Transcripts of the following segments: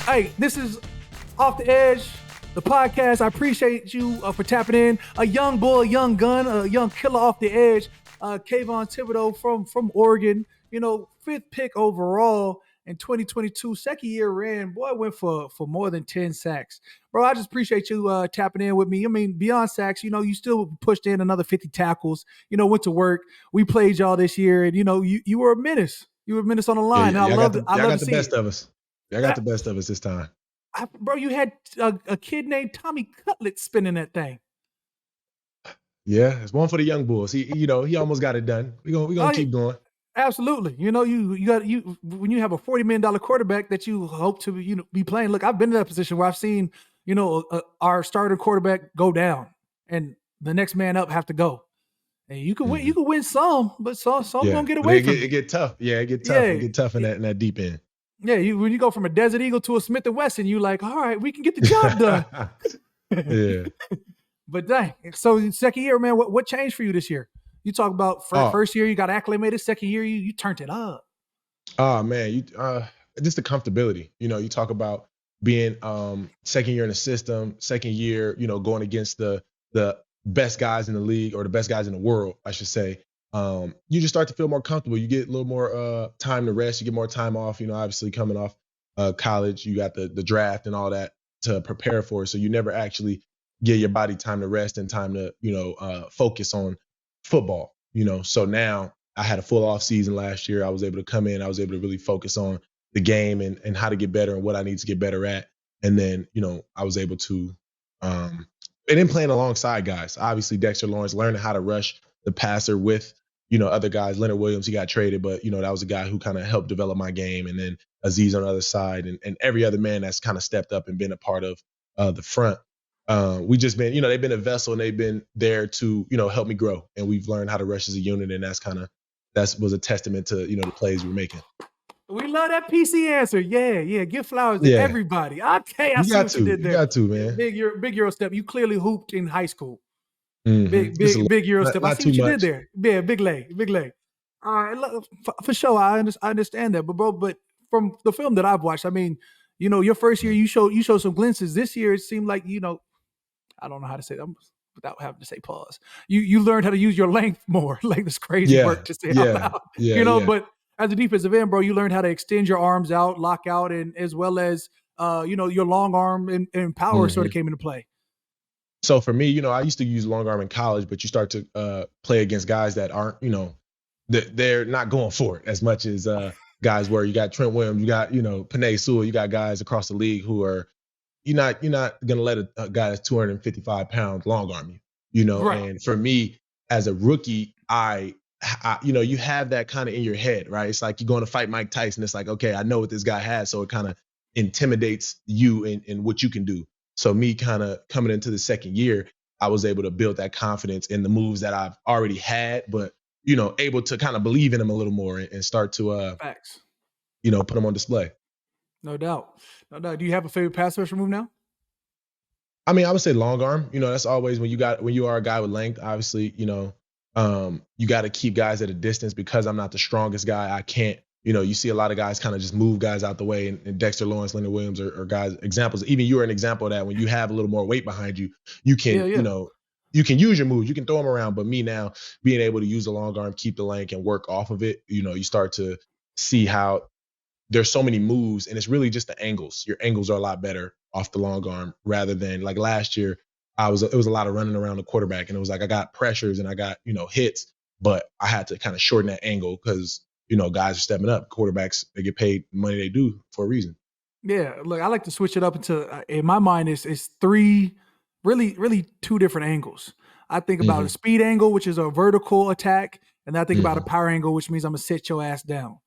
Hey, this is Off the Edge, the podcast. I appreciate you for tapping in. A young bull, a young gun, a young killer off the edge. Kayvon Thibodeaux from Oregon. You know, 5th pick overall in 2022. Second year ran. Boy, went for more than 10 sacks. Bro, I just appreciate you tapping in with me. I mean, beyond sacks, you know, you still pushed in another 50 tackles. You know, went to work. We played y'all this year, and you know, you were a menace. You were a menace on the line. Yeah, And y'all I love got to the see best it. of us. Y'all got the best of us this time. Bro, you had a kid named Tommy Cutlet spinning that thing. Yeah, it's one for the young bulls. He almost got it done. We gonna keep going. Absolutely. You know, you got when you have a $40 million quarterback that you hope to be playing. Look, I've been in that position where I've seen our starter quarterback go down and the next man up have to go. And you can win. You can win some, but some gonna get away from it. Get tough. Yeah, it get tough. Yeah. It get tough in that deep end. Yeah, when you go from a Desert Eagle to a Smith and Wesson, you like, all right, we can get the job done. Yeah. But dang, so second year, man, what changed for you this year? You talk about first year you got acclimated, second year you turned it up. Oh man, just the comfortability. You know, you talk about being second year in the system, second year, going against the best guys in the league or the best guys in the world, I should say. You just start to feel more comfortable. You get a little more time to rest. You get more time off. You know, obviously coming off college, you got the draft and all that to prepare for. So you never actually give your body time to rest and time to focus on football. You know, so now I had a full off season last year. I was able to come in. I was able to really focus on the game and how to get better and what I need to get better at. And then I was able to and then playing alongside guys. Obviously, Dexter Lawrence learning how to rush the passer with other guys. Leonard Williams, he got traded, but that was a guy who kind of helped develop my game. And then Aziz on the other side, and every other man that's kind of stepped up and been a part of the front. We just been, they've been a vessel and they've been there to help me grow. And we've learned how to rush as a unit, and that was a testament to the plays we're making. We love that PC answer. Yeah. Give flowers to everybody. Okay, I see what you did there. You got to, man. Big Euro step. You clearly hooped in high school. Mm-hmm. Big Euro step. I see what you much. did there. Yeah, big leg. All right, for sure. I understand that, but from the film that I've watched, I mean, your first year you showed some glimpses. This year it seemed like I don't know how to say that without having to say pause. You learned how to use your length more. Like this crazy work to say out loud. But as a defensive end, bro, you learned how to extend your arms out, lock out, and as well as your long arm and power sort of came into play. So for me, I used to use long arm in college, but you start to play against guys that aren't, they're not going for it as much as guys were. You got Trent Williams, you got, Panay Sewell, you got guys across the league who are, you're not gonna let a guy that's 255 pounds long arm you, Right. And for me as a rookie, I you have that kind of in your head, right? It's like you're going to fight Mike Tyson. It's like, okay, I know what this guy has, so it kind of intimidates you in what you can do. So me kind of coming into the second year, I was able to build that confidence in the moves that I've already had, but able to kind of believe in them a little more and start to Facts. Put them on display. No doubt. Do you have a favorite pass rusher move now? I mean, I would say long arm. That's always when you are a guy with length, obviously, you got to keep guys at a distance because I'm not the strongest guy. I can't, you see a lot of guys kind of just move guys out the way, and Dexter Lawrence, Leonard Williams are guys, examples. Even you are an example of that. When you have a little more weight behind you, you can, you can use your moves, you can throw them around. But me now being able to use the long arm, keep the length and work off of it, you start to see how there's so many moves, and it's really just the angles. Your angles are a lot better off the long arm rather than like last year. It was a lot of running around the quarterback, and it was like I got pressures and I got hits, but I had to kind of shorten that angle because guys are stepping up. Quarterbacks, they get paid the money they do for a reason. Yeah, look, I like to switch it up into in my mind is three, really two different angles. I think about a speed angle, which is a vertical attack, and I think about a power angle, which means I'm gonna sit your ass down.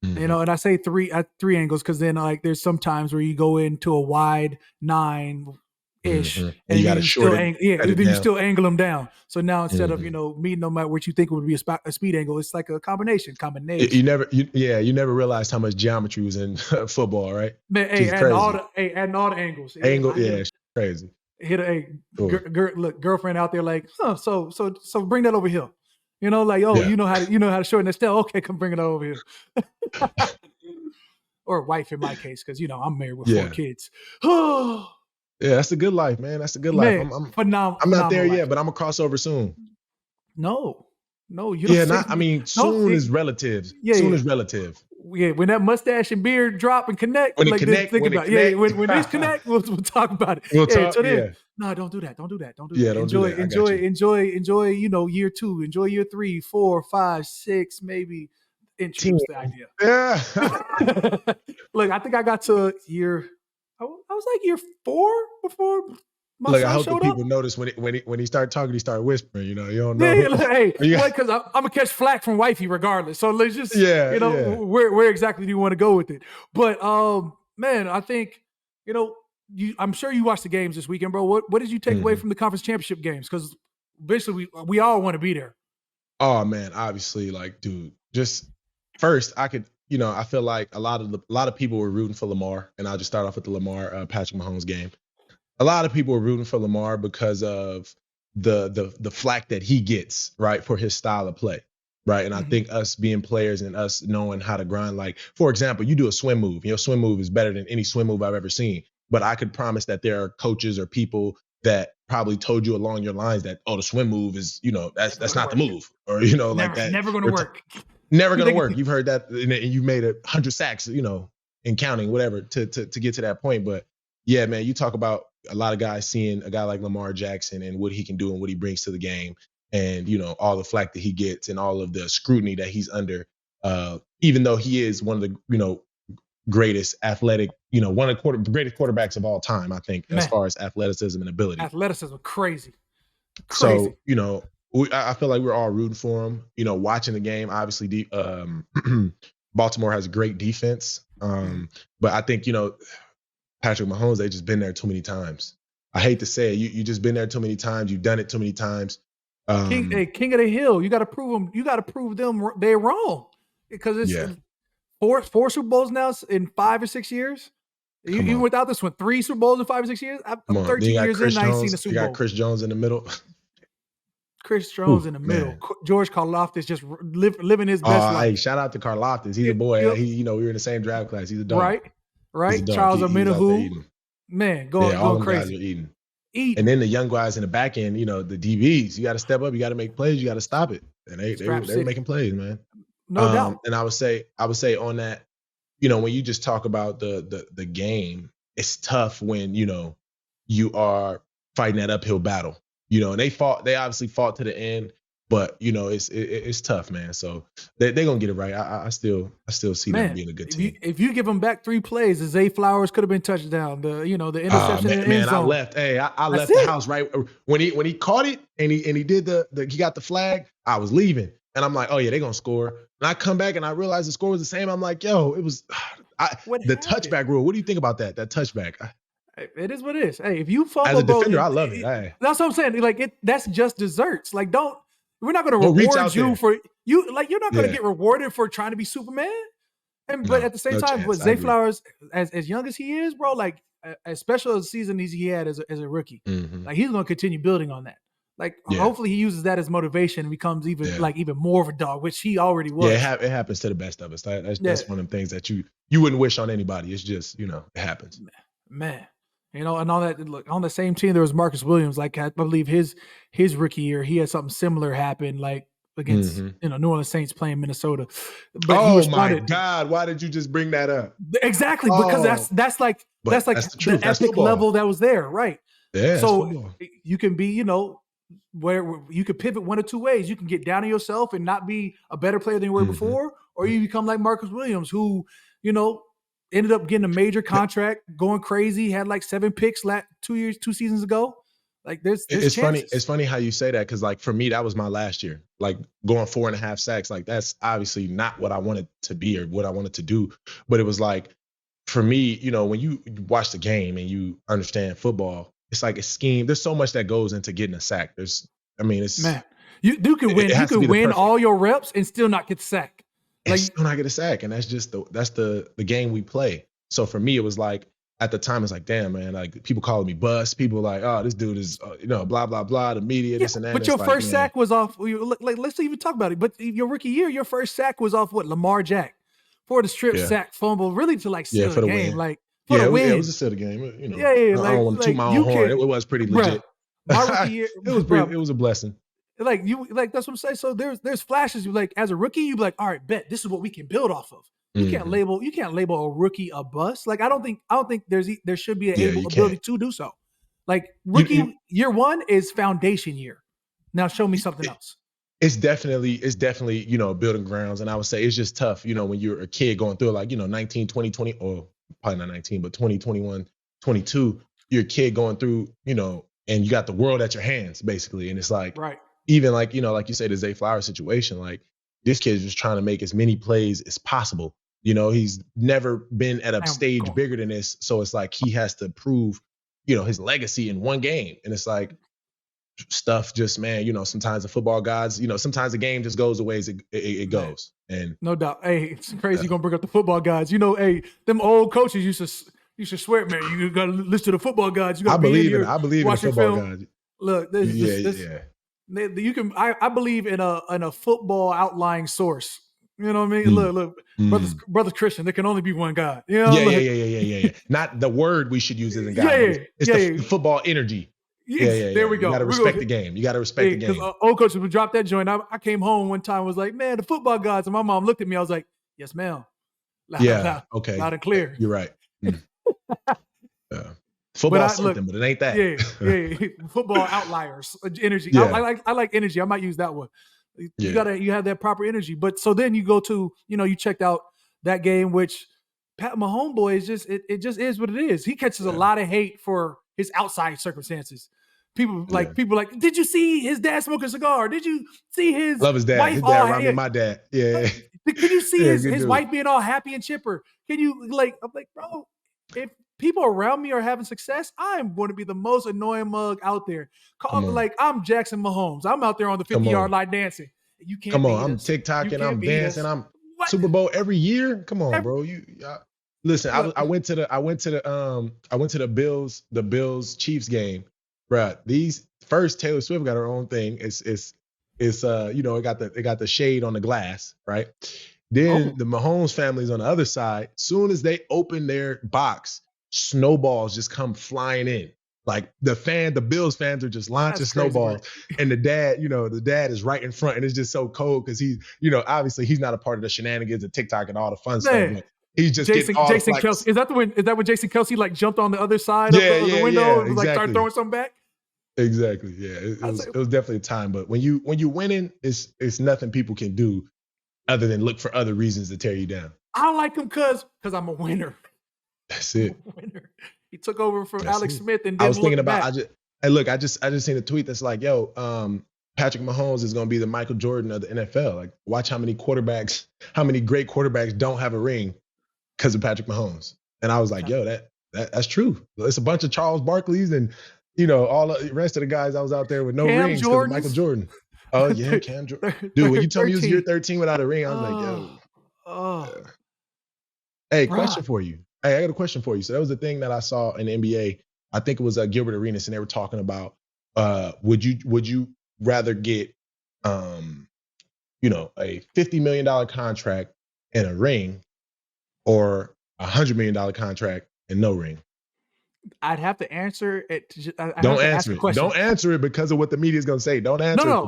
And I say three angles because then like there's some times where you go into a wide 9-ish, and you got to shorten. You still angle them down. So now instead of meeting no matter what you think it would be a speed angle, it's like a combination. You never realized how much geometry was in football, right? Man, adding all the angles. It's crazy. Look, girlfriend out there like, so bring that over here. You know how to shorten that step. Okay, come bring it over here. or wife in my case, because I'm married with 4 Yeah. kids. Oh Yeah, that's a good life, man. That's a good life. man, I'm not there phenomenal yet, life. but I'm gonna cross over soon. No, you don't Yeah, say. not. I mean, No, soon is relative. yeah, Soon yeah. is relative. Yeah, when that mustache and beard drop and connect, When it like this, connect, think when it about it. Yeah, yeah. connect, When these connect, we'll talk about it. we'll Yeah, talk. until then, Yeah, no, don't do that. Don't do that. Don't do yeah. that. Don't do Enjoy, that. I got you. enjoy. Year 2, enjoy year 3, 4, 5, 6, maybe. 10. Introduce the idea. Yeah. Look, I think I got to year. I was like year 4 before my Look, I son hope the showed up. people notice when he started talking, he started whispering. You don't Yeah, know. like, hey, You got- because I'm gonna catch flack from wifey regardless. So let's just, yeah, yeah. where exactly do you want to go with it? But man, I think I'm sure you watched the games this weekend, bro. What did you take away Mhm. from the conference championship games? Because basically we all want to be there. Oh man, obviously, like, dude, just first, I feel like a lot of people were rooting for Lamar, and I'll just start off with the Lamar Patrick Mahomes game. A lot of people were rooting for Lamar because of the flack that he gets, right, for his style of play, right? And I Mhm. think us being players and us knowing how to grind, like, for example, you do a swim move. Your swim move is better than any swim move I've ever seen. But I could promise that there are coaches or people that probably told you along your lines that, oh, the swim move is, Never that's gonna not the work. move, or like that. Never gonna work. Never gonna work. You've heard that, and you made 100 sacks, and counting, whatever, to get to that point. But yeah, man, you talk about a lot of guys seeing a guy like Lamar Jackson and what he can do and what he brings to the game, and all the flack that he gets and all of the scrutiny that he's under. Even though he is one of the greatest athletic, one of the greatest quarterbacks of all time, I think, as Man, far as athleticism and ability. athleticism, crazy. So, I feel like we're all rooting for him. Watching the game, obviously, Baltimore has a great defense. But I think, Patrick Mahomes, they've just been there too many times. I hate to say it. You just been there too many times. You've done it too many times. King of the hill. You got to prove them. You got to prove them they're wrong, because it's Yeah. four Super Bowls now in 5 or 6 years. Come Even on. without this one, 3 Super Bowls in 5 or 6 years. Come I'm on. Then 13 you got years in. Chris I ain't seen a Jones. You Super got Bowl. Chris Jones in the middle. Chris Jones Ooh, in the middle. man. George Karlaftis just living his best life. Hey, shout out to Karlaftis. He's a boy. Yep. We were in the same draft class. He's a dog. Right. He's a dog. Charles He's out there Omenihu, eating. man, All going them guys are crazy. eating. And then the young guys in the back end, the DBs, you got to step up. You got to make plays. You got to stop it. And they were making plays, man. No doubt. And I would say on that, when you just talk about the game, it's tough when, you are fighting that uphill battle, and they obviously fought to the end, but it's tough, man. So they're going to get it right. I still see them being a good team. If you give them back 3 plays, the Zay Flowers could have been touchdown. The interception in the end zone. I left. Hey, I left the house right when he caught it and he did he got the flag. I was leaving and I'm like, oh yeah, they're gonna score. And I come back and I realized the score was the same. I'm like, yo, it was the touchback rule. What do you think about that? That touchback? It is what it is. Hey, if you fumble, as a defender, I love it. That's what I'm saying. Like that's just desserts. Like we're not going to reward you for you. Like you're not going to get rewarded for trying to be Superman. But at the same time, with Zay Flowers, as young as he is, bro, like as special as a season he had as a rookie, like he's going to continue building on that. Like hopefully he uses that as motivation and becomes even more of a dog, which he already was. Yeah, it happens to the best of us. That's one of the things that you wouldn't wish on anybody. It's just it happens. Man. And all that. Look, on the same team, there was Marcus Williams. Like I believe his rookie year, he had something similar happen, like against New Orleans Saints playing Minnesota. But my God, why did you just bring that up? Exactly, because that's like the epic level that was there, right? Yeah. So you can be, where you could pivot one or two ways. You can get down on yourself and not be a better player than you were before, or you become like Marcus Williams, who ended up getting a major contract, going crazy, had like 7 picks 2 seasons ago. Like there's it's chances. funny. It's funny how you say that, because like for me, that was my last year. Like going 4.5 sacks, like that's obviously not what I wanted to be or what I wanted to do. But it was like, for me, when you watch the game and you understand football, it's like a scheme. There's so much that goes into getting a sack. It's man, you can win. You can win all your reps and still not get sacked. Like still not get a sack, and that's just the game we play. So for me, it was like at the time, it's like, damn, man, like people calling me bust. People like, oh, this dude is, blah blah blah. The media, this and that. But your first sack was off. Like, let's even talk about it. But your rookie year, your first sack was off what? Lamar Jack. for the strip Yeah. sack fumble, really to like seal Yeah, the for the game, win. like for Yeah, the win. it was a set of game. You know, Yeah, I don't want to toot like my own you horn. can, It was pretty bruh. legit. My rookie year, It bruh. was a blessing. Like that's what I'm saying. So there's flashes. You like as a rookie, you be like, all right, bet this is what we can build off of. You can't label a rookie a bust. Like I don't think there should be an Yeah, you ability can't. to do so. Like You rookie year one is foundation year. Now show me something else. it's definitely, building grounds. And I would say it's just tough, when you're a kid going through like, 19, 20, 20, or probably not 19, but 20, 21, 22, you're a kid going through, and you got the world at your hands basically. And it's like, Right. even like, like you say, the Zay Flowers situation, like this kid's just trying to make as many plays as possible. He's never been at a stage bigger than this. So it's like, he has to prove, his legacy in one game. And it's like, stuff just, man, sometimes the football gods, sometimes the game just goes the way it goes. And no doubt. Hey, it's crazy you're gonna bring up the football gods. Hey, them old coaches used to swear, man, you gotta listen to the football gods. You gotta be in here, I believe in the football gods. Look, you can I believe in a football outlying source. You know what I mean? Look, brothers Christian, there can only be one God. Yeah. Not the word we should use isn't God. It's the football energy. Yeah. There we go. You got to respect the game. You got to respect the game. Old coaches would drop that joint. I came home one time, was like, man, the football gods. And my mom looked at me. I was like, yes, ma'am. Okay. Loud and clear. You're right. Football something, but it ain't that. Yeah. Football outliers, energy. Yeah. I like energy. I might use that one. You have that proper energy. But so then you go to, you checked out that game, which Pat Mahomes boy is just it just is what it is. He catches a lot of hate for his outside circumstances. People like, did you see his dad smoke a cigar? Did you see his love his dad? Wife his dad reminded me of my dad. Yeah. Can you see his wife being all happy and chipper? Can you I'm like, bro, if people around me are having success, I am going to be the most annoying mug out there. I'm Jackson Mahomes. I'm out there on the 50-yard line dancing. You can't come on. I'm TikToking. I'm dancing. I'm Super Bowl every year. Come on, bro. Listen. I went to the Bills Chiefs game, bro. These first Taylor Swift got her own thing. It got the shade on the glass, right? Then the Mahomes family's on the other side. Soon as they open their box, snowballs just come flying in. Like the Bills fans are just launching snowballs. And the dad is right in front. And it's just so cold because he's, obviously he's not a part of the shenanigans and TikTok and all the fun stuff. But he's just Jason Kelce. Is that when Jason Kelce like jumped on the other side of the window and like started throwing something back? Exactly. Yeah. It was definitely a time. But when you winning, it's nothing people can do other than look for other reasons to tear you down. I don't like him because I'm a winner. That's it. Winner. He took over from Alex Smith and I was thinking about I just seen a tweet that's like, yo, Patrick Mahomes is going to be the Michael Jordan of the NFL. Like, watch how many great quarterbacks don't have a ring because of Patrick Mahomes. And I was like, yo, that's true. It's a bunch of Charles Barkleys and all the rest of the guys I was out there with no rings because of Michael Jordan. Oh yeah, Cam Jordan. Dude, when you told me you was year 13 without a ring, I was like, yo. Hey, question for you. Hey, I got a question for you. So that was the thing that I saw in the NBA. I think it was Gilbert Arenas, and they were talking about would you rather get a $50 million contract and a ring, or a $100 million contract and no ring? I'd have to answer it. Don't answer it. Don't answer it because of what the media is going to say. Don't answer it. No.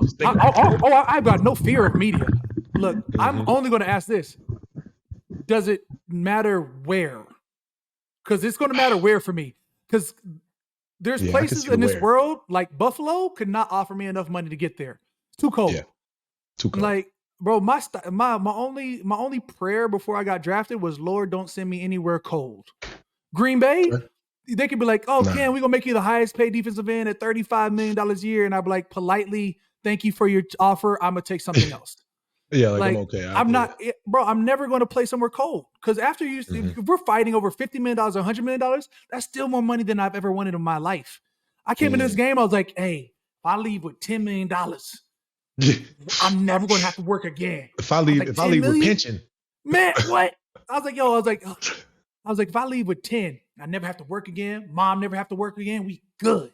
I've got no fear of media. Look, I'm only going to ask this. Does it matter where? Because it's going to matter where for me. Because there's places in this world, like Buffalo, could not offer me enough money to get there. It's too cold. Yeah. Too cold. Like, bro, my only prayer before I got drafted was, Lord, don't send me anywhere cold. Green Bay, they could be like, Cam, we're going to make you the highest paid defensive end at $35 million a year. And I'd be like, politely, thank you for your offer. I'm going to take something else. Yeah, like I'm okay. I'm never going to play somewhere cold. Because after if we're fighting over $50 million or $100 million, that's still more money than I've ever wanted in my life. I came into this game, I was like, hey, if I leave with $10 million, I'm never going to have to work again. If I leave with pension. Man, what? I was like, if I leave with 10, I never have to work again. Mom never have to work again. We good.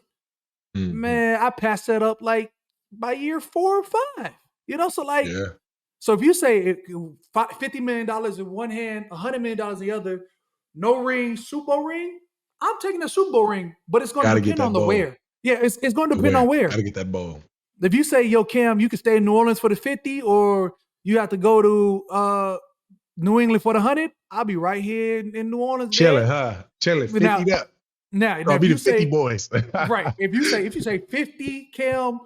Man, I passed that up like by year 4 or 5. So if you say $50 million in one hand, $100 million in the other, no ring, Super Bowl ring, I'm taking a Super Bowl ring, but it's going to Gotta get depend on that the bowl. where. Yeah, it's going to The depend on where. where. Gotta get that bowl. If you say, yo, Cam, you can stay in New Orleans for the 50, or you have to go to New England for the 100, I'll be right here in New Orleans, Chilling, man. huh? Chilling. 50 Now, up. now I'll if be you the 50 say boys. right, if you say 50 Cam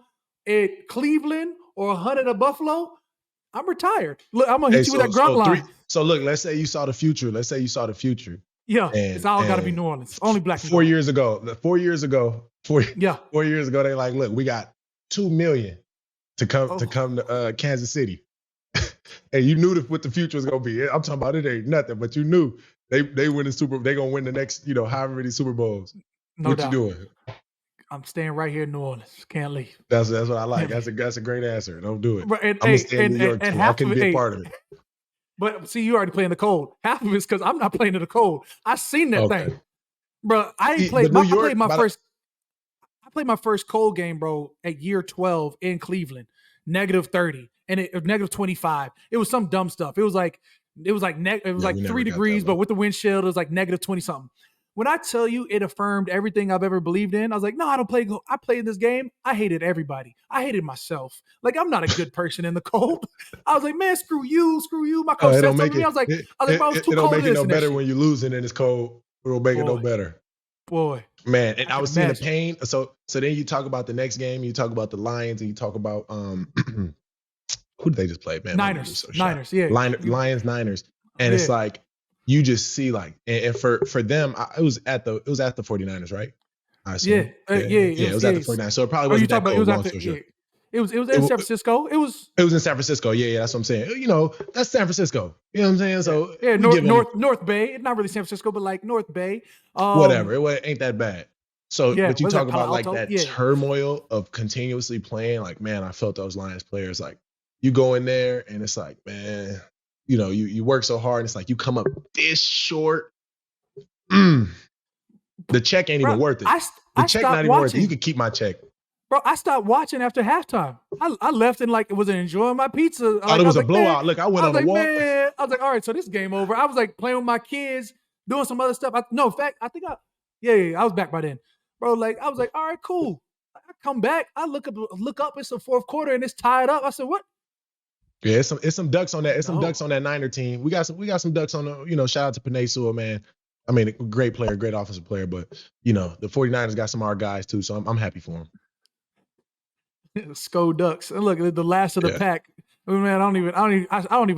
at Cleveland or 100 at Buffalo, I'm retired. Look, I'm gonna Hey, hit you with that grunt line. so look, let's say you saw the future. Let's say you saw the future. Yeah, it's all got to be And New Orleans. Only black and 4 gold. years ago, 4 years ago, Yeah. 4 years ago, they like, look, we got $2 million to come Oh. to Kansas City. And you knew what the future was gonna be. I'm talking about it ain't nothing, but you knew they win the Super. They gonna win the next, however many Super Bowls. No what doubt. you doing? I'm staying right here in New Orleans. Can't leave. That's what I like. That's a great answer. Don't do it. Right, and, I'm gonna stay in New York and too. I can be a part of it. But see, you already playing the cold. Half of it's because I'm not playing in the cold. I seen that thing, bro. I ain't played. I played my first cold game, bro, at year 12 in Cleveland, -30 and -25. It was some dumb stuff. It was like 3 degrees, but with the windshield, it was like -20 something. When I tell you it affirmed everything I've ever believed in, I was like, no, I don't play. I played this game. I hated everybody. I hated myself. Like, I'm not a good person in the cold. I was like, man, screw you. My coach said something to me. I was like, bro, I was too cold. It don't make it no better when you're losing and it's cold. It don't make it no better. Boy. Man, and I was seeing the pain. So then you talk about the next game, you talk about the Lions, and you talk about who did they just play, man? Niners, yeah. Lions, Niners. And it's like you just see like, and for them, it was at the 49ers, right? I assume. It was at the 49ers. So it probably wasn't that cold, long story short. It was in San Francisco. It was in San Francisco. Yeah, that's what I'm saying. That's San Francisco. You know what I'm saying? So North Bay. It's not really San Francisco, but like North Bay. Whatever. It ain't that bad. So, but you talk about like that turmoil of continuously playing. Like, man, I felt those Lions players. Like, you go in there and it's like, man, you work so hard. And it's like you come up this short. The check ain't even worth it. The check not even worth it. You could keep my check. Bro, I stopped watching after halftime. I left and like was enjoying my pizza. It was a blowout. Look, I went on the walk. Man. I was like, all right, so this game over. I was like playing with my kids, doing some other stuff. I was back by then, bro. Like I was like, all right, cool. I come back. I look up. It's the fourth quarter and it's tied up. I said, what? Yeah, it's some ducks on that. It's some ducks on that Niner team. We got some ducks on the. Shout out to Penei Sewell, man. I mean, a great player, great offensive player, but the 49ers got some of our guys too, so I'm happy for them. Sko Ducks. And look, the last of the pack. Man, I don't even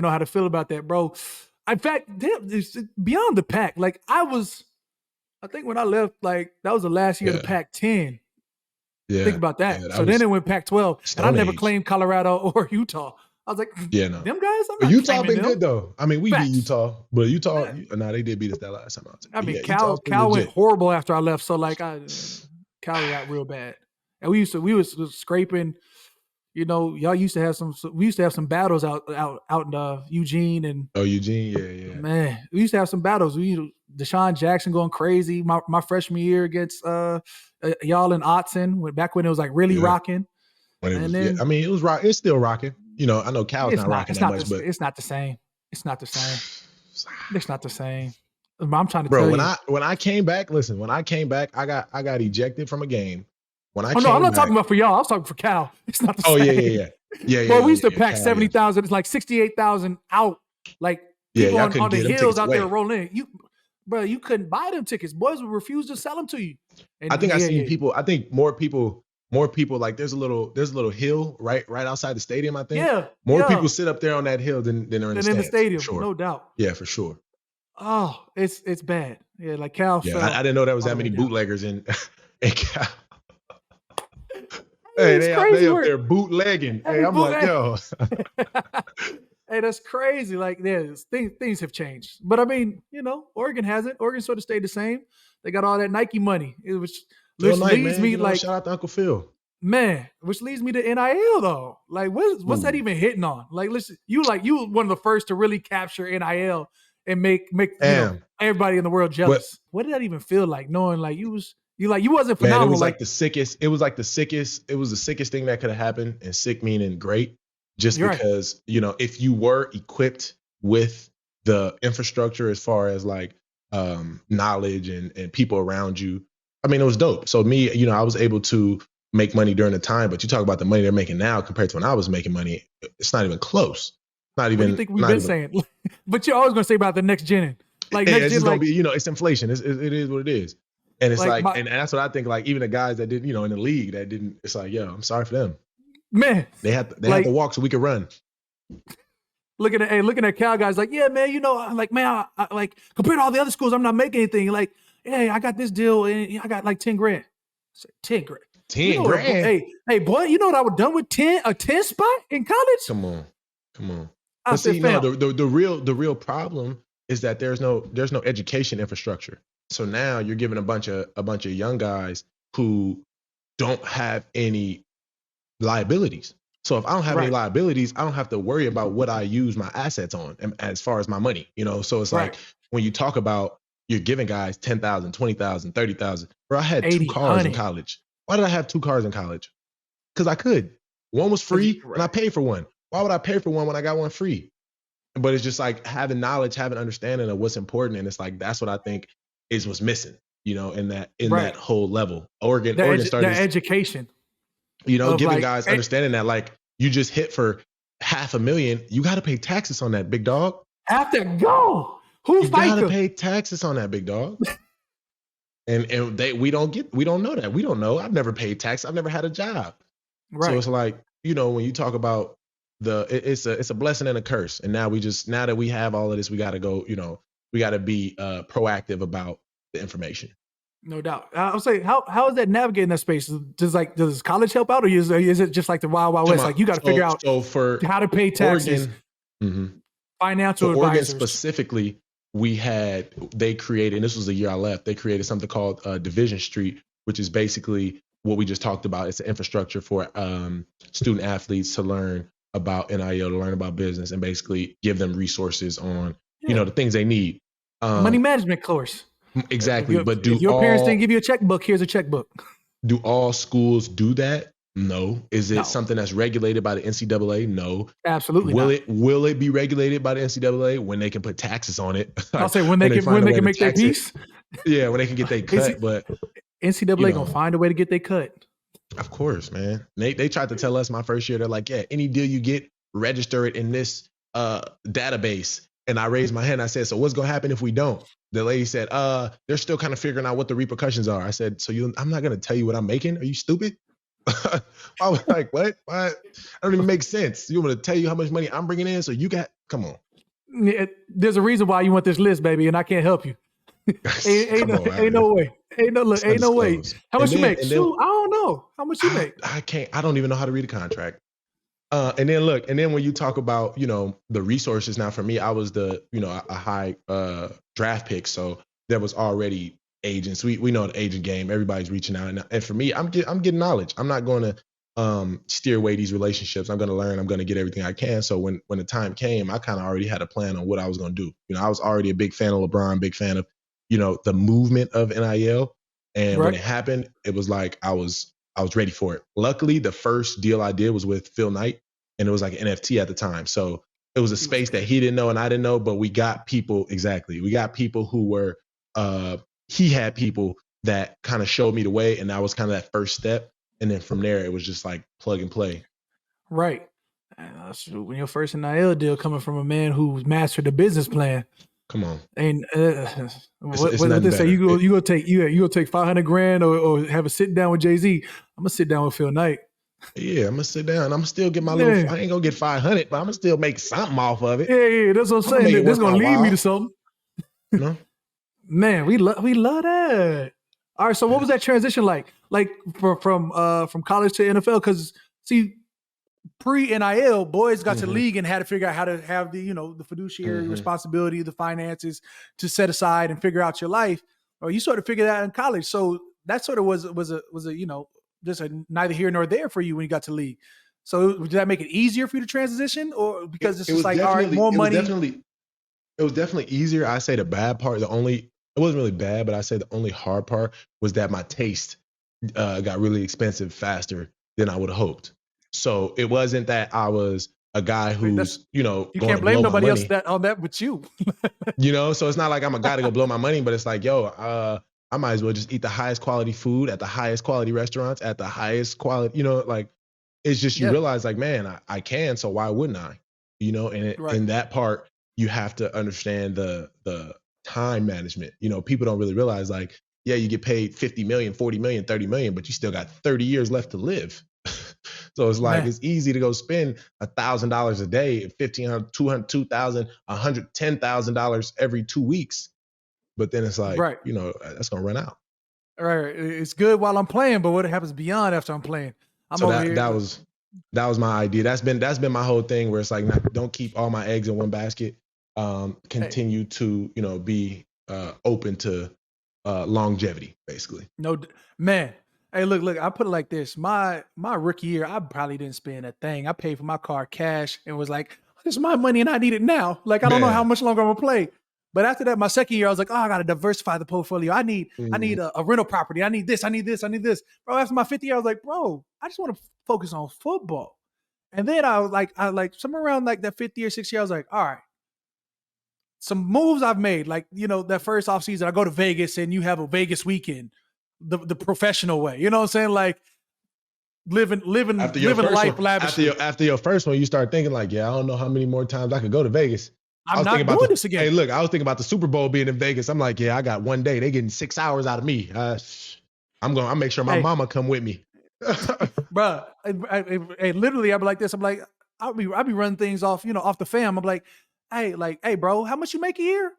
know how to feel about that, bro. In fact, it's beyond the pack. Like I think when I left, like that was the last year of the Pac-10. Yeah. Think about that. So then it went Pac-12, and I never claimed Colorado or Utah. I was like, them guys. But Utah been good though. I mean, we beat Utah, but Utah, they did beat us that last time. I mean, Cal went horrible after I left. So like, Cal got real bad. And we was scraping, y'all used to have we used to have some battles out in Eugene and Eugene, yeah. Man, we used to have some battles. Deshaun Jackson going crazy. My freshman year against y'all in Otson, back when it was like really rocking. It was rock. It's still rocking. I know Cal's not rocking that much, but it's not the same. It's not the same. I'm trying to tell you. When I came back, I got ejected from a game. I'm not talking about for y'all. I was talking for Cal. It's not the same. Yeah. Well, we used to pack 70,000. It's like 68,000 out. Like people on the hills out there rolling in. You couldn't buy them tickets. Boys would refuse to sell them to you. And I think I've seen people. I think more people. Like there's a little hill right outside the stadium. I think. Yeah. More people sit up there on that hill than are in the stadium. Sure. No doubt. Yeah, for sure. Oh, it's bad. Yeah, like Cal. Yeah, I didn't know there was that many bootleggers in Cal. Hey, they up there bootlegging. Hey, I'm like, yo. Hey, that's crazy. Like, things have changed. But I mean, Oregon hasn't. Oregon sort of stayed the same. They got all that Nike money. Which leads me like shout out to Uncle Phil. Man, which leads me to NIL though. Like, what's that even hitting on? Like, listen, you were one of the first to really capture NIL and make everybody in the world jealous. What did that even feel like? Knowing like you wasn't phenomenal. Man, it was like the sickest. It was the sickest thing that could have happened, and sick meaning great. just You're right. because, if you were equipped with the infrastructure as far as like knowledge and people around you, I mean, it was dope. So me, I was able to make money during the time, but you talk about the money they're making now compared to when I was making money, it's not even close. What do you think we've been saying? But you're always going to say about the next gen. Like yeah, next it's gen, just gonna like be, it is inflation. It is what it is. And it's like, my and that's what I think. Like even the guys that did, in the league that didn't, it's like, yo, I'm sorry for them. man, They have like to walk so we could run. looking at Cal guys, like, yeah, man, I'm like, man, I like compared to all the other schools, I'm not making anything. Like, hey, I got this deal, and I got like 10 grand. I said, 10 grand. 10 grand. Hey, boy, you know what I would done with a 10 spot in college? Come on. I But said, see, fam, no, the real problem is that there's no education infrastructure. So now you're giving a bunch of young guys who don't have any liabilities. So if I don't have any right, liabilities, I don't have to worry about what I use my assets on as far as my money, So it's like right, when you talk about you're giving guys 10,000, 20,000, 30,000. Bro, I had 2 80, cars in 100. college. Why did I have 2 cars in college? Because I could. One was free and I paid for one. Why would I pay for one when I got one free? But it's just like having knowledge, having understanding of what's important. And it's like, that's what I think is what's missing, in that whole level. Oregon The started, education of giving like, guys understanding that like you just hit for $500,000, you got to pay taxes on that, big dog. have to go. Who You fight got to them? pay taxes on that, big dog. And we don't know that. We don't know. I've never paid tax. I've never had a job. Right. So it's like, when you talk about it's a blessing and a curse. And now that we have all of this, we got to go, we got to be proactive about the information. No doubt. I'll say, how is that navigating that space? Does college help out, or is it just like the Wild Wild West? Like you got to figure out for how to pay taxes, Oregon, financial for Oregon advisors. specifically, they created, and this was the year I left, they created something called Division Street, which is basically what we just talked about. It's an infrastructure for student athletes to learn about NIL, to learn about business, and basically give them resources on, the things they need. Money management course. Exactly. If your parents didn't give you a checkbook, here's a checkbook. Do all schools do that? No. Is it something that's regulated by the NCAA? No. Absolutely not. Will it be regulated by the NCAA when they can put taxes on it? I'll say when they can make their piece. Yeah, when they can get their cut. But NCAA gonna find a way to get their cut. Of course, man. They tried to tell us my first year, they're like, yeah, any deal you get, register it in this database. And I raised my hand. I said, so what's going to happen if we don't? The lady said, they're still kind of figuring out what the repercussions are. I said, I'm not going to tell you what I'm making. Are you stupid? I was like, what? That don't even make sense. You want me to tell you how much money I'm bringing in? So come on. There's a reason why you want this list, baby, and I can't help you. ain't no way. Ain't no way. How much you make? Shoot, I don't know. How much you make? I don't even know how to read a contract. And then when you talk about, the resources, now for me, I was a high draft pick. So there was already agents. We know the agent game. Everybody's reaching out. And for me, I'm getting knowledge. I'm not going to steer away these relationships. I'm going to learn. I'm going to get everything I can. So when the time came, I kind of already had a plan on what I was going to do. I was already a big fan of LeBron, big fan of, the movement of NIL. And when it happened, it was like I was ready for it. Luckily, the first deal I did was with Phil Knight, and it was like an NFT at the time. So it was a space that he didn't know and I didn't know, but we got people, we got people who were, he had people that kind of showed me the way, and that was kind of that first step. And then from there, it was just like plug and play. Right. When your first NIL deal coming from a man who's mastered the business plan. Come on. And what they say, you go take 500 grand or have a sit down with Jay-Z. I'm gonna sit down with Phil Knight. Yeah, I'm gonna sit down. I'm gonna still get my little. I ain't gonna get 500, but I'm gonna still make something off of it. Yeah, that's what I'm saying. That's gonna lead me to something. Man, we love that. All right, so what was that transition like? Like from college to NFL? Because see, pre-NIL, boys got to the league and had to figure out how to have the the fiduciary responsibility, the finances to set aside and figure out your life. Or you sort of figured that out in college. So that sort of was a just a neither here nor there for you when you got to league. So did that make it easier for you to transition, or because it's just like, all right, more money? It was definitely easier. I say the bad part, it wasn't really bad, but I say the only hard part was that my taste got really expensive faster than I would have hoped. So it wasn't that I was a guy That's who's, you know, you going can't to blame blow my nobody else money, that on that but you. you know? So it's not like I'm a guy to go blow my money, but it's like, yo, I might as well just eat the highest quality food at the highest quality restaurants at the highest quality, you know, like it's just you Yeah, realize like, man, I can, so why wouldn't I? You know, and right. in that part, you have to understand the time management. You know, people don't really realize like, yeah, you get paid 50 million, 40 million, 30 million, but you still got 30 years left to live. So it's like Man, it's easy to go spend $1,000 a day, 1,500, 200, 2,000, $110,000 every 2 weeks. But then it's like, right. you know, that's gonna run out. Right. It's good while I'm playing, but what happens beyond after I'm playing? I'm So over that here. that was my idea. That's been my whole thing where it's like don't keep all my eggs in one basket. Hey, Continue to, you know, be open to longevity, basically. no, man. Hey, look. I put it like this: my rookie year, I probably didn't spend a thing. I paid for my car cash and was like, "This is my money, and I need it now." Like I don't know how Man. much longer I'm gonna play. But after that, my second year, I was like, "Oh, I gotta diversify the portfolio. I Mhm. need a rental property. I need this. I need this. I need this." Bro, after my fifth year, I was like, "Bro, I just want to focus on football." And then I like somewhere around like that fifth year, sixth year, I was like, "All right." Some moves I've made, like that first offseason, I go to Vegas and you have a Vegas weekend, the professional way. You know what I'm saying? Like living living After your living first one, life lavishly. after your first one, you start thinking like, yeah, I don't know how many more times I could go to Vegas. I I'm was thinking not about doing the this hey, again, look, I was thinking about the Super Bowl being in Vegas. I'm like, yeah, I got one day. They getting 6 hours out of me. I'll make sure my hey, mama come with me. bro. Literally, I'd be like this. I'm like, I'll be running things off, off the fam. I'm like, hey, bro, how much you make a year?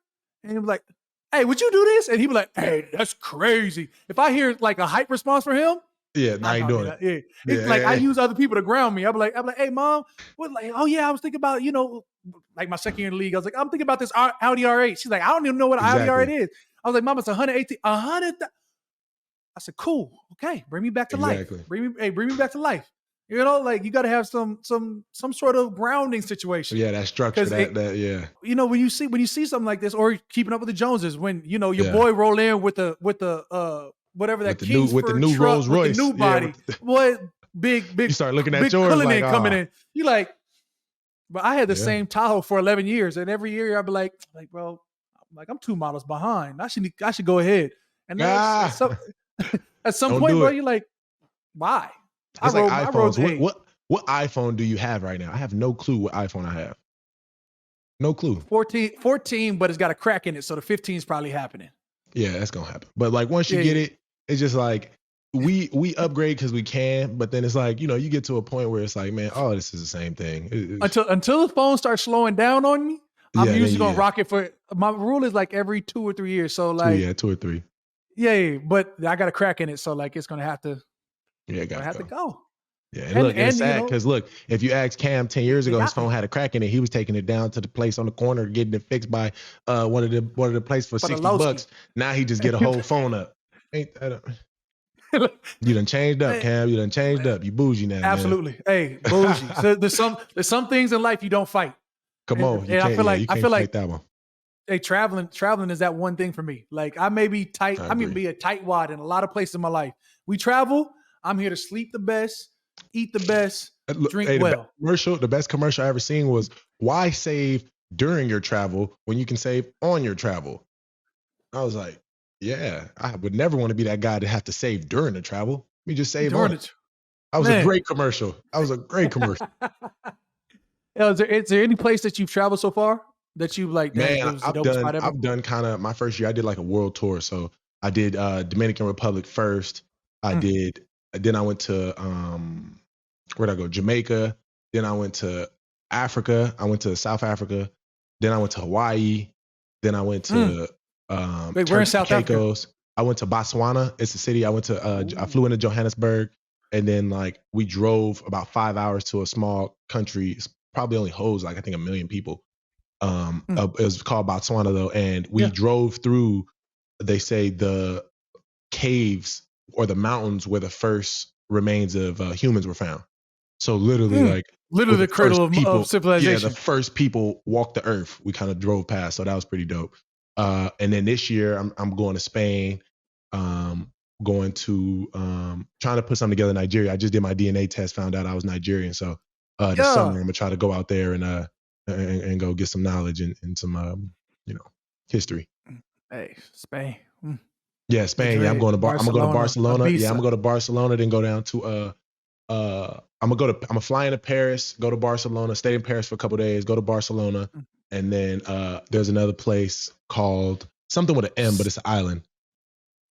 And he'd be like, hey, would you do this? And he'd be like, hey, that's crazy. If I hear like a hype response from him, Yeah, I I ain't know, doing it. nigga. Yeah. It's Yeah, like I yeah, use other people to ground me. I'm like, hey, mom, what? Like, oh yeah, I was thinking about, like my second year in the league. I was like, I'm thinking about this Audi R8. She's like, I don't even know what an Audi R8 exactly, is. I was like, mom, it's 118, 100. I said, cool, okay, bring me back to life. exactly. Bring me back to life. Like you got to have some sort of grounding situation Yeah, that structure, because that yeah, when you see something like this or keeping up with the Joneses, when your yeah. boy roll in with the whatever With that the Kingsford new truck Rolls with the Royce, new yeah. body, boy, big You big start looking at big yours like, Cullinan coming in. You like, but I had the yeah, same Tahoe for 11 years, and every year I'd be like, bro, I'm 2 models behind. I should go ahead. And that's ah, at some don't point, do bro, it. you're like, why? It's like I rode iPhones. What a what what iPhone do you have right now? I have no clue what iPhone I have. No clue. 14, but it's got a crack in it, so the 15 is probably happening. Yeah, that's gonna happen. But like once you Yeah, get yeah. it, it's just like we upgrade because we can, but then it's like, you know, you get to a point where it's like, man, oh, this is the same thing. Until the phone starts slowing down on me, I'm Yeah, then usually gonna yeah, rock it for my rule is like every 2 or 3 years. So like, 2 or 3. yeah, but I got a crack in it, so like it's Yeah, gonna gotta have to go. go. Yeah, and And look, and it's and sad because look, if you ask Cam 10 years they ago, his got phone me had a crack in it. He was taking it down to the place on the corner, getting it fixed by one of the place for for the 60 Lowski. bucks. Now he just get a whole phone up. Ain't that you done changed up, Cam. You done changed up. You bougie now, man. Absolutely. Hey, bougie. So there's some things in life you don't fight, Come and, on, you and I can't. feel Yeah, like you I can't feel fight like that one. hey, traveling is that one thing for me. Like I may be tight. I I may agree. be a tightwad in a lot of places in my life. We travel. I'm here to sleep the best, eat the best, Look, drink hey, well. the best commercial I ever seen was why save during your travel when you can save on your travel. I was like, yeah, I would never want to be that guy to have to save during the travel. Let me just save on During it. it, That was a man. great commercial. That was a great commercial. Is there any place that you've traveled so far that you like? Dang, Man, it was the dopest spot ever. I've done kind of my first year. I did like a world tour. So I did Dominican Republic first. I Mm, did. Then I went to where'd I go? Jamaica. Then I went to Africa. I went to South Africa. Then I went to Hawaii. Then I went mm. to Wait, we're in Turks and South Africa. Caicos. I went to Botswana. It's a city. I flew Ooh. into Johannesburg, and then like we drove about 5 hours to a small country. It's probably only holds like I think 1 million people. Mm. It was called Botswana though, and we Yeah. drove through. They say the caves or the mountains where the first remains of humans were found. So literally, Mm. like where Literally the the cradle first of people, yeah, the civilization. first people walked the earth. We kind of drove past, so that was pretty dope. And then this year, I'm going to Spain. Um, going to trying to put something together in Nigeria. I just did my DNA test, found out I was Nigerian, so this summer. Yeah. I'm gonna try to go out there and go get some knowledge and some history. Hey, Spain. Yeah, Spain. Yeah, Madrid, I'm gonna go to Barcelona, Barcelona. Yeah, I'm Ibiza. gonna go to Barcelona, then go down to I'm gonna fly into Paris, go to Barcelona, stay in Paris for a couple days, go to Barcelona, Mm. and then there's another place called something with an M, but it's an island.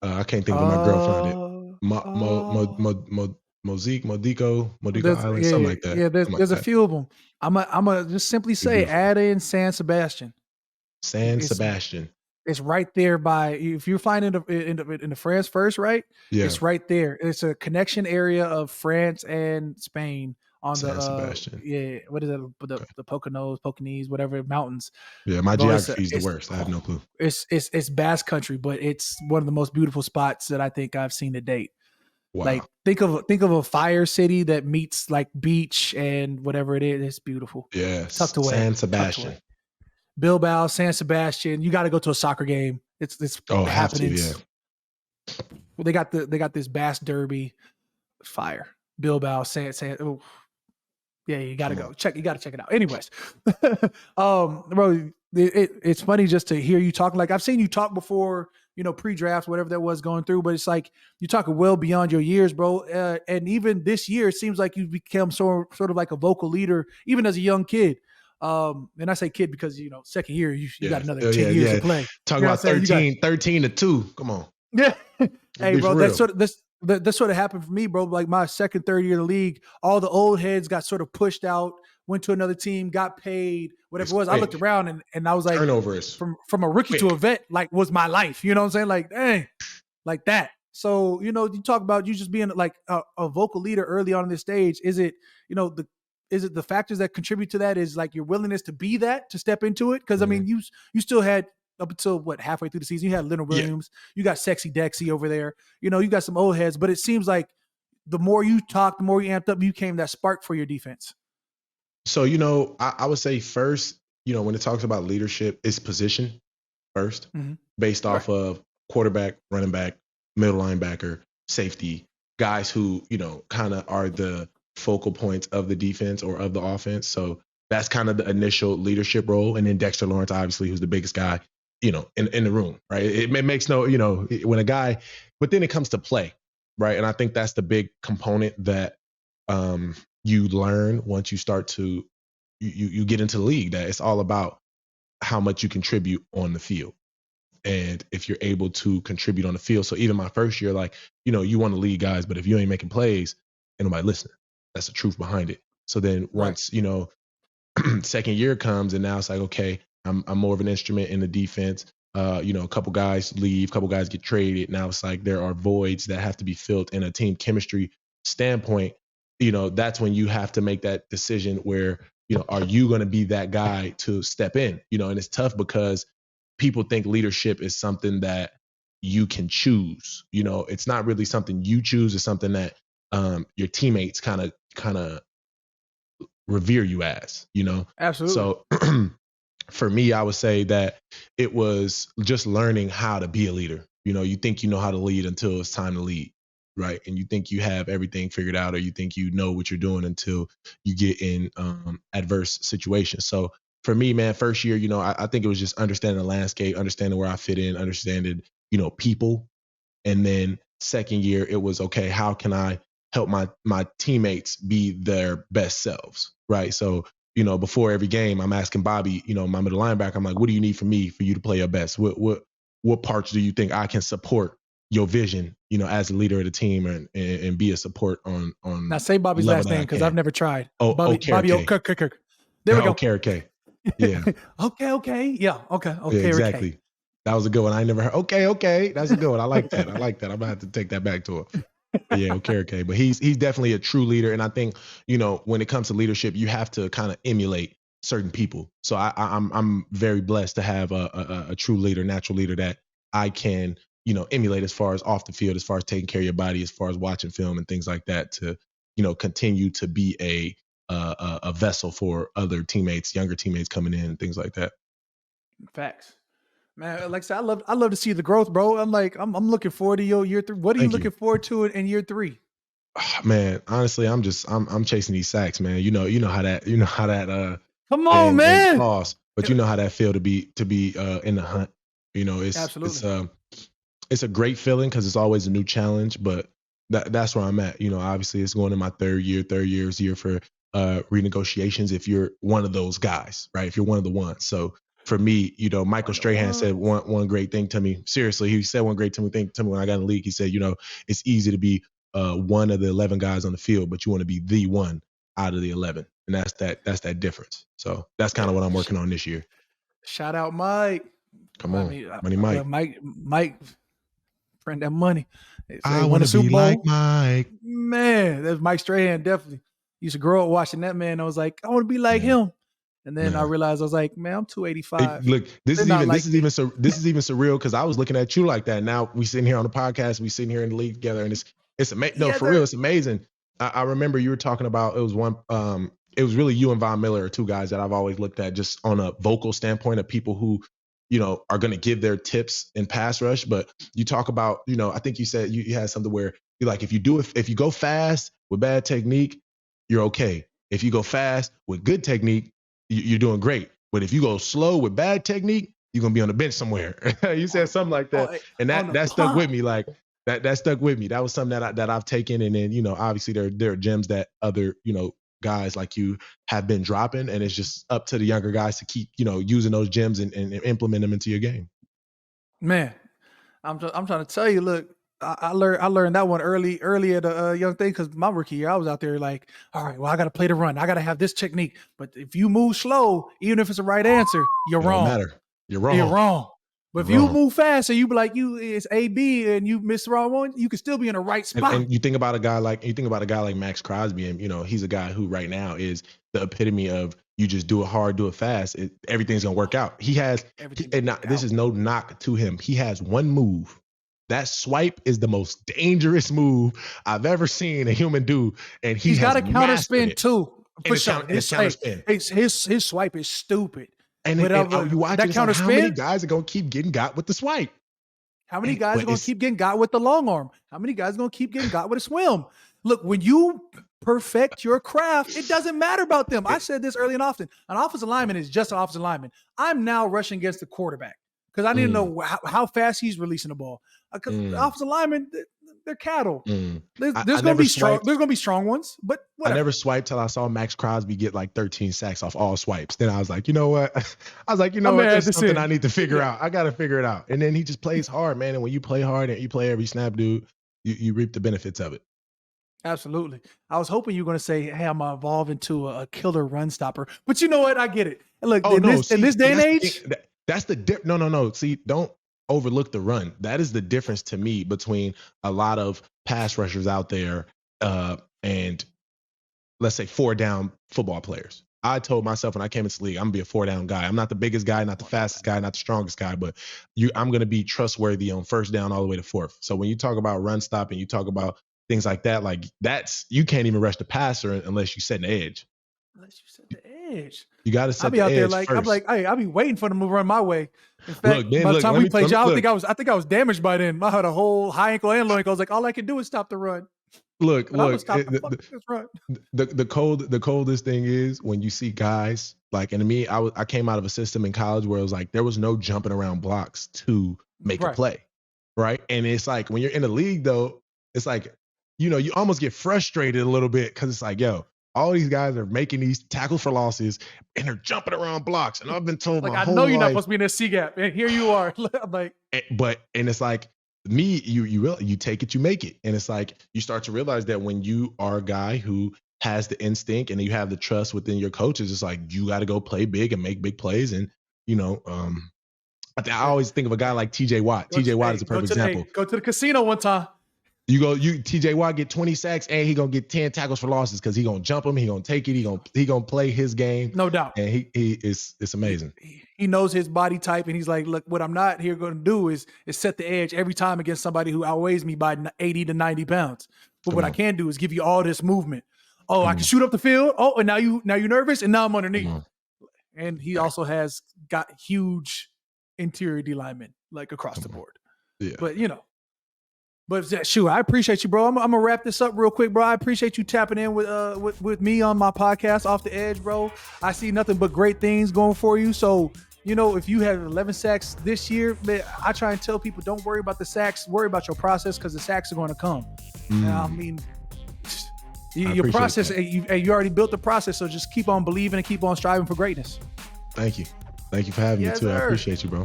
I can't think of it. My girl found it. Uh, Mo, mo, mo, uh, mo, mo, Modico there's Island, something yeah, like that. yeah. Something like There's a that. few of them. I'm just simply Be say beautiful. add in San Sebastian. San It's Sebastian. it's right there by if you're flying into France first, right? Yeah, It's right there. It's a connection area of France and Spain on the San Sebastian. what is it, Okay. the Poconos, whatever mountains. Yeah, my Bro, geography is the worst. I have no clue. it's Basque Country, but it's one of the most beautiful spots that I think I've seen to date. Wow. Like think of a fire city that meets like beach and whatever it is. It's beautiful. Yes, Tucked away. San Tucked Sebastian. away. Bilbao, San Sebastian. You got to go to a soccer game. It's Oh, have to. Yeah. happenings. Well, they got this Bass Derby. Fire. Bilbao, San. Oh, yeah, you got to Come go on. check. You got to check it out. Anyways, bro, it's funny just to hear you talk. Like I've seen you talk before, pre-draft, whatever that was going through. But it's like you talking well beyond your years, bro. And even this year, it seems like you've become sort of like a vocal leader, even as a young kid. And I say kid because second year you got Yeah. another Yeah. 10 Yeah. years to Yeah. play. Talking You know what about I'm saying? You got 13-2. Come on. yeah. Let's Hey, be bro, for real. that sort of happened for me, bro. Like my second, third year of the league, all the old heads got sort of pushed out, went to another team, got paid, whatever It's it was. I looked quick. around and I was like, Turnover is from a rookie to quick. a vet, like was my life. You know what I'm saying? Like, dang, like that. So, you talk about you just being like a vocal leader early on in this stage. Is it, is it the factors that contribute to that is like your willingness to be that, to step into it? Because I Mhm. mean, you still had up until halfway through the season, you had Leonard Yeah. Williams, you got Sexy Dexy over there, you got some old heads, but it seems like the more you talk, the more you amped up, you became that spark for your defense. So, I would say first, when it talks about leadership, it's position first, Mm-hmm. based Right. off of quarterback, running back, middle linebacker, safety, guys who, kind of are the focal points of the defense or of the offense. That's kind of the initial leadership role. And then Dexter Lawrence, obviously, who's the biggest guy, in the room, right? It makes no, when a guy, but then it comes to play, right? And I think that's the big component that you learn once you start to, you get into the league, that it's all about how much you contribute on the field. And if you're able to contribute on the field. So even my first year, like, you want to lead guys, but if you ain't making plays, ain't nobody listening. That's the truth behind it. So then Right. once, second year comes and now it's like, okay, I'm more of an instrument in the defense. A couple guys leave, a couple guys get traded. Now it's like there are voids that have to be filled in a team chemistry standpoint. That's when you have to make that decision where, are you going to be that guy to step in? And it's tough because people think leadership is something that you can choose. It's not really something you choose. It's something that your teammates kind of revere you as. Absolutely. So for me, I would say that it was just learning how to be a leader. You think you know how to lead until it's time to lead, right? And you think you have everything figured out, or you think you know what you're doing until you get in adverse situations. So for me, man, first year, I think it was just understanding the landscape, understanding where I fit in, understanding, people. And then second year, it was, okay, how can I help my teammates be their best selves, right? So before every game, I'm asking Bobby, my middle linebacker, I'm like, what do you need from me for you to play your best? What parts do you think I can support your vision, as a leader of the team, and be a support on Now say the Bobby's level last that name I because I've can. never tried. Oh, Bobby okay. Kirk. There we go. Okay. Yeah. Okay. Yeah. Okay. Yeah, Okay. exactly. That was a good one. I never heard. Okay. That's a good one. I like that. I'm gonna have to take that back to him. Yeah, okay. But he's definitely a true leader. And I think, when it comes to leadership, you have to kind of emulate certain people. So I'm very blessed to have a true leader, natural leader that I can, emulate as far as off the field, as far as taking care of your body, as far as watching film and things like that, to, continue to be a vessel for other teammates, younger teammates coming in and things like that. Facts. Man, like I said, I love to see the growth, bro. I'm looking forward to your year 3. What are you Thank you. looking forward to in year 3? Man, honestly, I'm chasing these sacks, man. How that Come on, and man. pause, but you know how that feel to be in the hunt. Absolutely. It's a great feeling because it's always a new challenge, but that's where I'm at. Obviously it's going in my third year is year for renegotiations if you're one of those guys, right? If you're one of the ones. So for me, Michael Strahan said one great thing to me. Seriously, he said one great thing to me when I got in the league. He said, it's easy to be one of the 11 guys on the field, but you want to be the one out of the 11. And that's that difference. So that's kind of what I'm working on this year. Shout out Mike. Come I on, mean, Money Mike. Mike, friend that money. They I won want a to be Super like Bowl. Mike. Man, that's Mike Strahan. Definitely used to grow up watching that man. I was like, I want to be like Yeah. him. And then I Yeah. realized I was like, man, I'm 285. Look, this They're is not even like me. surreal because I was looking at you like that. Now we sitting here on the podcast, we sitting here in the league together, and it's amazing. No, Yeah, for real, it's amazing. I remember you were talking about it was really you and Von Miller are two guys that I've always looked at just on a vocal standpoint of people who are going to give their tips in pass rush. But you talk about I think you said you had something where you like if you go fast with bad technique, you're okay. If you go fast with good technique, you're doing great. But if you go slow with bad technique, you're gonna be on the bench somewhere. You said something like that, and on the that stuck with pump. me. Like that stuck with me. That was something that I've taken, and then obviously there are gems that other guys like you have been dropping, and it's just up to the younger guys to keep using those gems and implement them into your game. Man, I'm trying to tell you. Look, I learned that one early at a young thing because my rookie year I was out there like, all right, well I got to play the run. I got to have this technique. But if you move slow, even if it's the right answer, you're It don't wrong. matter. You're You're wrong. wrong. But You're if you wrong. move fast and you be like it's AB and you miss the wrong one, you can still be in the right spot. And you think about a guy like Max Crosby, and he's a guy who right now is the epitome of you just do it hard, do it fast, everything's gonna work out. This is no knock to him. He has one move. That swipe is the most dangerous move I've ever seen a human do, and He's got a counter spin too. For sure. His counter spin. His swipe is stupid. And you watch that it, counter like, how many guys are gonna keep getting got with the swipe? How many guys are going to keep getting got with the long arm? How many guys are going to keep getting got with a swim? Look, when you perfect your craft, it doesn't matter about them. I said this early and often. An offensive lineman is just an offensive lineman. I'm now rushing against the quarterback because I need to know how fast he's releasing the ball. Because the offensive linemen, they're cattle. There's going to be strong. There's going to be strong ones, but whatever. I never swiped till I saw Max Crosby get like 13 sacks off all swipes. Then I was like, you know what? There's something I need to figure out. I got to figure it out. And then he just plays hard, man. And when you play hard and you play every snap, dude, you reap the benefits of it. Absolutely. I was hoping you were going to say, hey, I'm going to evolve into a killer run stopper. But you know what? I get it. And look, in this day and age. That's the no. See, don't overlook the run. That is the difference to me between a lot of pass rushers out there and let's say 4-down football players. I told myself when I came into the league, I'm gonna be a 4-down guy. I'm not the biggest guy, not the fastest guy, not the strongest guy, but I'm gonna be trustworthy on first down all the way to fourth. So when you talk about run stop and you talk about things like that, like you can't even rush the passer unless you set an edge. Unless you set the edge. You got to set I'll be the out there edge like first. I'm like, hey, I'll be waiting for them to run my way. In fact, by the time we played y'all, I think I was damaged by then. I had a whole high ankle and low ankle. I was like, all I can do is stop the run. Look, the coldest thing is when you see guys like, and to me, I came out of a system in college where it was like there was no jumping around blocks to make a play, right? And it's like when you're in the league though, it's like you almost get frustrated a little bit because it's like, yo, all these guys are making these tackles for losses and they're jumping around blocks, and I've been told like my I whole know you're life, not supposed to be in a C gap, and here you are. I'm like, and it's like. You take it, you make it. And it's like you start to realize that when you are a guy who has the instinct and you have the trust within your coaches, it's like you got to go play big and make big plays. And I always think of a guy like TJ Watt. TJ Watt is a perfect example. Go to the casino one time. TJ Watt get 20 sacks and he gonna get 10 tackles for losses because he gonna jump him, he gonna take it, he gonna play his game, no doubt. And it's amazing. He knows his body type, and he's like, look, what I'm not here going to do is set the edge every time against somebody who outweighs me by 80 to 90 pounds. But what I can do is give you all this movement. Oh, I can shoot up the field. Oh, and now you're nervous, and now I'm underneath. And he also has got huge interior D linemen like across the board. Yeah. But But shoot, I appreciate you, bro. I'm gonna wrap this up real quick, bro. I appreciate you tapping in with me on my podcast, Off the Edge, bro. I see nothing but great things going for you. So, you know, if you have 11 sacks this year, man, I try and tell people, don't worry about the sacks, worry about your process, because the sacks are going to come. I mean, your process, you already built the process, so just keep on believing and keep on striving for greatness. Thank you for having me too. Sir. I appreciate you, bro.